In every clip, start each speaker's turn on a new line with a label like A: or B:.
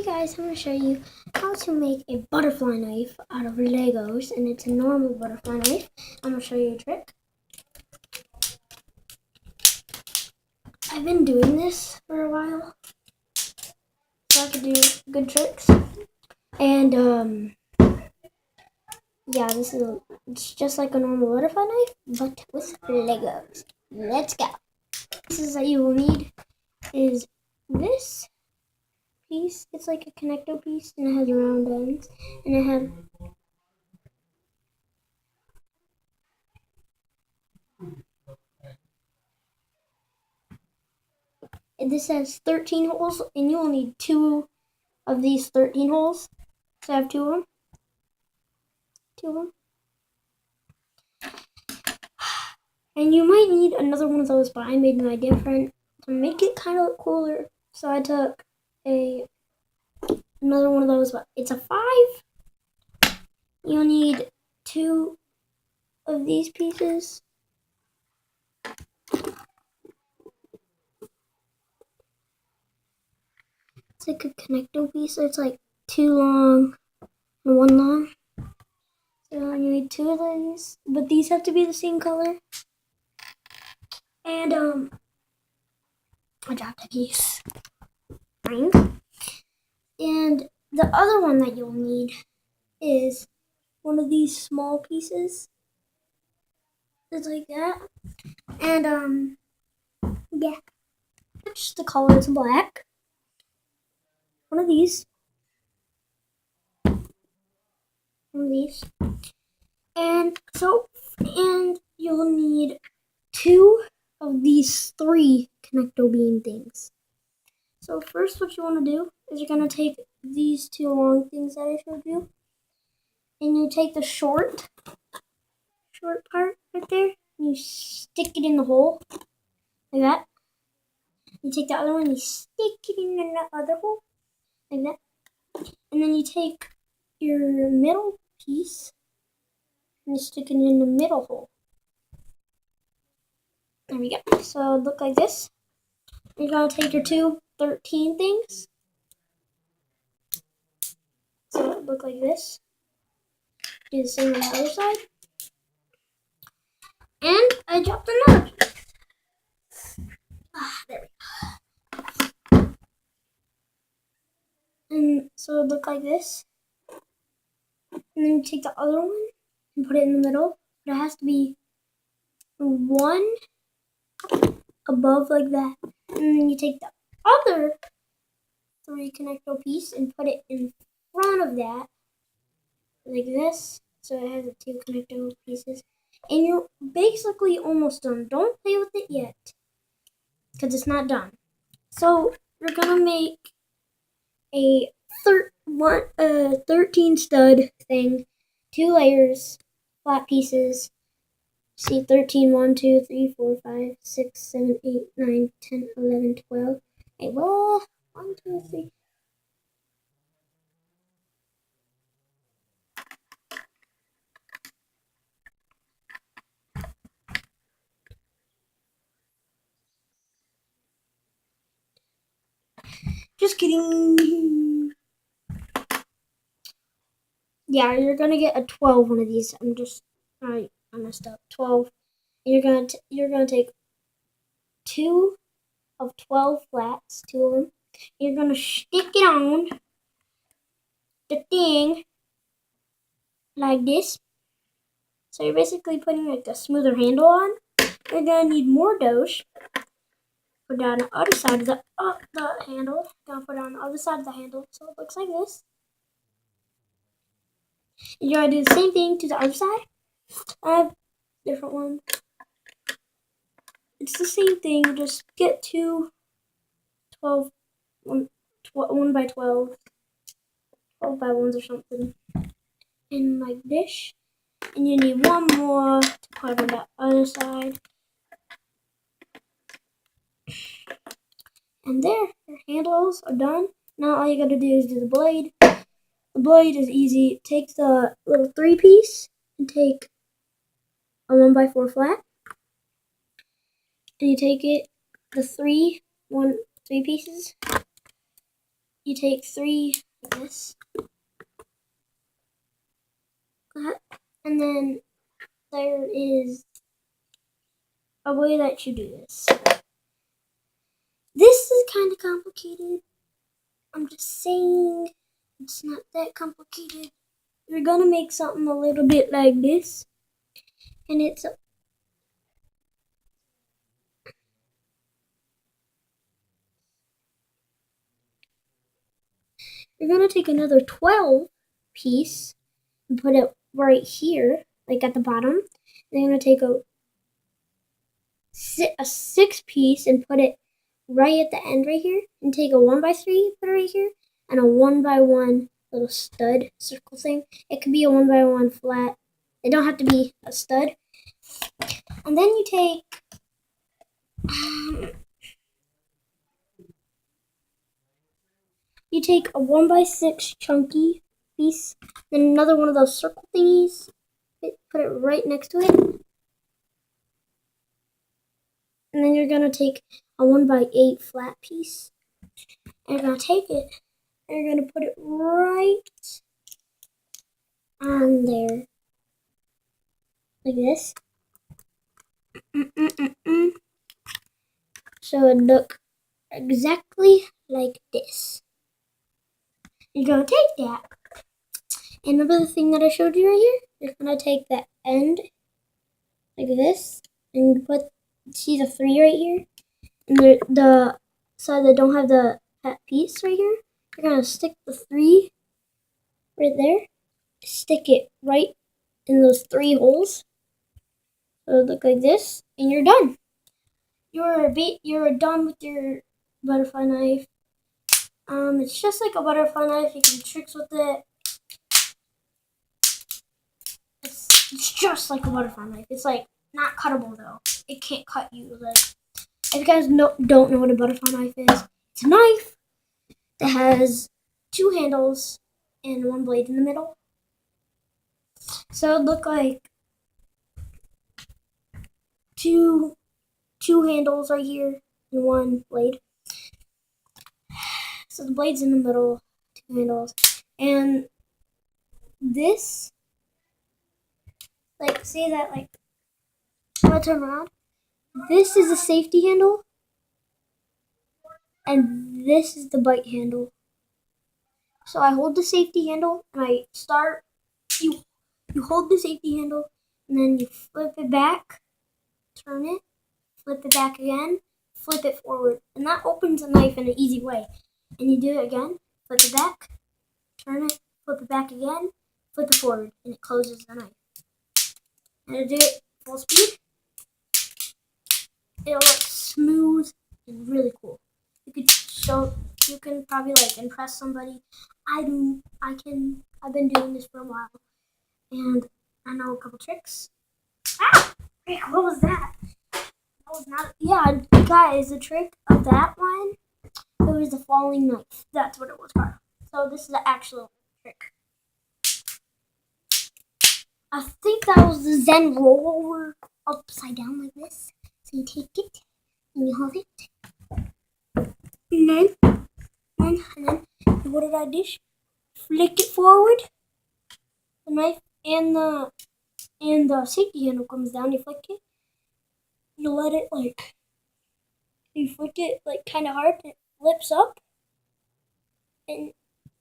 A: Hey guys, I'm going to show you how to make a butterfly knife out of Legos, and it's a normal butterfly knife. I'm going to show you a trick. I've been doing this for a while, so I can do good tricks. And yeah, it's just like a normal butterfly knife, but with Legos. Let's go. Pieces that you will need is this piece. It's like a connector piece, and it has round ends, and it has this has 13 holes, and you will need 2 of these 13 holes. So I have 2 of them. 2 of them. And you might need another one of those, but I made mine different to make it kind of look cooler. So I took another one of those, but it's a 5. You'll need 2 of these pieces. It's like a connector piece, so it's like 2 long and 1 long. So you need 2 of these, but these have to be the same color. And I dropped a piece. And the other one that you'll need is one of these small pieces. It's like that. And yeah. Just the color is black. One of these. One of these. And you'll need 2 of these 3 connector beam things. So first what you want to do is you're going to take these 2 long things that I showed you, and you take the short part right there, and you stick it in the hole, like that. You take the other one, you stick it in the other hole, like that. And then you take your middle piece, and you stick it in the middle hole. There we go. So it look like this. You're going to take your 2 13 things. So it look like this. Do the same on the other side. And I dropped another piece. There we go. And so it look like this. And then you take the other one and put it in the middle. But it has to be 1 above like that. And then you take the other 3 connector piece and put it in front of that, like this. So it has the 2 connector pieces. And you're basically almost done. Don't play with it yet, because it's not done. So we're going to make a 13 stud thing, 2 layers, flat pieces. See, 13, 1, 2, 3, 4, 5, 6, 7, 8, 9, 10, 11, 12. Okay, well, 1, 2, 3. Just kidding. Yeah, you're gonna get a 12 one of these. I messed up. 12. You're gonna take 2 of 12 flats, 2 of them. You're gonna stick it on the thing like this. So you're basically putting like a smoother handle on. You're gonna need more dough. Put it on the other side of the handle. Gonna put it on the other side of the handle, so it looks like this. And you're gonna do the same thing to the other side. I have different ones. It's the same thing. Just get 2 12 1 by 12 by 1s or something, and like this. And you need 1 more to put on the other side. And there, your handles are done. Now all you gotta do is do the blade. The blade is easy. Take the little 3 piece and take a 1 by 4 flat. And you take it, the 3 pieces, you take 3 like this, and then there is a way that you do this. This is kind of complicated. I'm just saying it's not that complicated. You're gonna make something a little bit like this, and you're gonna take another 12 piece and put it right here, like at the bottom. Then you're gonna take a 6 piece and put it right at the end right here, and take a 1x3, put it right here, and a 1x1 little stud circle thing. It could be a 1x1 flat. They don't have to be a stud. And then you take a 1x6 chunky piece, then another one of those circle thingies. Put it right next to it. And then you're gonna take a 1x8 flat piece. And you're gonna take it and you're gonna put it right on there. Like this. So it look exactly like this. You're gonna take that. And remember the thing that I showed you right here? You're gonna take the end like this and see the 3 right here? And the side that don't have the piece right here, you're gonna stick the 3 right there. Stick it right in those 3 holes. So it look like this, and you're done. You're done with your butterfly knife. It's just like a butterfly knife. You can do tricks with it. It's just like a butterfly knife. It's like not cuttable though. It can't cut you. Like, if you guys don't know what a butterfly knife is, it's a knife that has 2 handles and 1 blade in the middle. So it look like two handles right here and 1 blade. So the blade's in the middle, 2 handles, and this, like, say that, like, I'm gonna turn around. This is the safety handle, and this is the bite handle. So I hold the safety handle, and I start. You hold the safety handle, and then you flip it back, turn it, flip it back again, flip it forward, and that opens a knife in an easy way. And you do it again, flip it back, turn it, flip it back again, flip it forward, and it closes the knife. And to do it full speed, it'll look smooth and really cool. You can probably like impress somebody. I've been doing this for a while, and I know a couple tricks. Ah, Rick, what was that? That was not. Yeah, guys, the trick of that one, it was the falling knife. That's what it was called. So this is the actual trick. I think that was the Zen rollover upside down like this. So you take it and you hold it, and then what did I do? Flick it forward. The knife and the safety handle comes down. You flick it. You let it you flick it like kind of hard. It flips up, and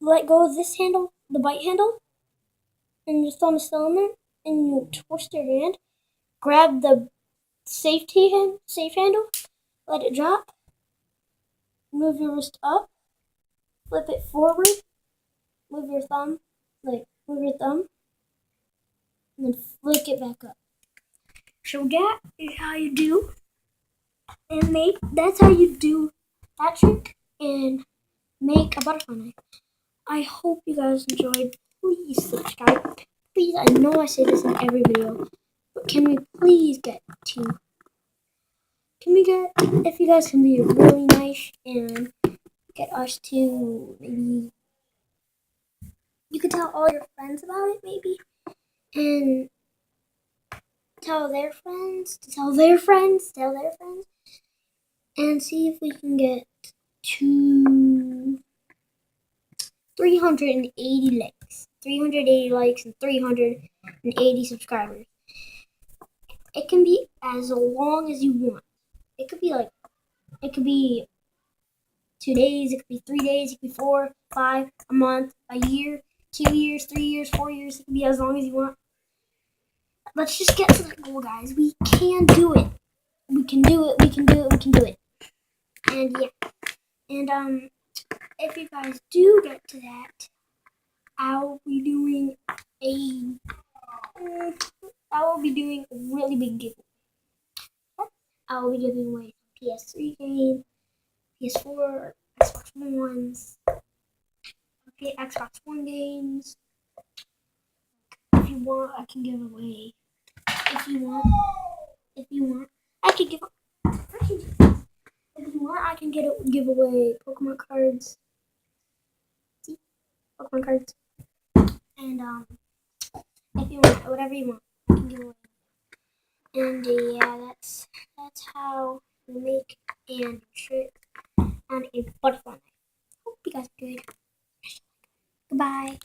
A: let go of this handle, the bite handle, and your thumb is still in there. And you twist your hand, grab the safe handle, let it drop, move your wrist up, flip it forward, move your thumb, and then flick it back up. So that is how you do, and that's how you do that trick and make a butterfly knife. I hope you guys enjoyed. Please subscribe. Please, I know I say this in every video, but can we please get if you guys can be really nice and get us to maybe, you could tell all your friends about it maybe, and tell their friends, and see if we can get to 380 likes. 380 likes and 380 subscribers. It can be as long as you want. It could be 2 days, it could be 3 days, it could be 4, 5, a month, a year, 2 years, 3 years, 4 years. It can be as long as you want. Let's just get to that goal, guys. We can do it. We can do it. We can do it. We can do it. And yeah. And if you guys do get to that, I'll be doing a really big giveaway. I will be giving away PS3 game, PS4, Xbox Ones, okay, Xbox One games. If you want, I can give away. If you want, I can give. If you want, I can give away Pokemon cards. See, Pokemon cards. And if you want, whatever you want, I can give away. And yeah, that's how we make a shirt and a butterfly knife. Hope you guys enjoyed. Goodbye.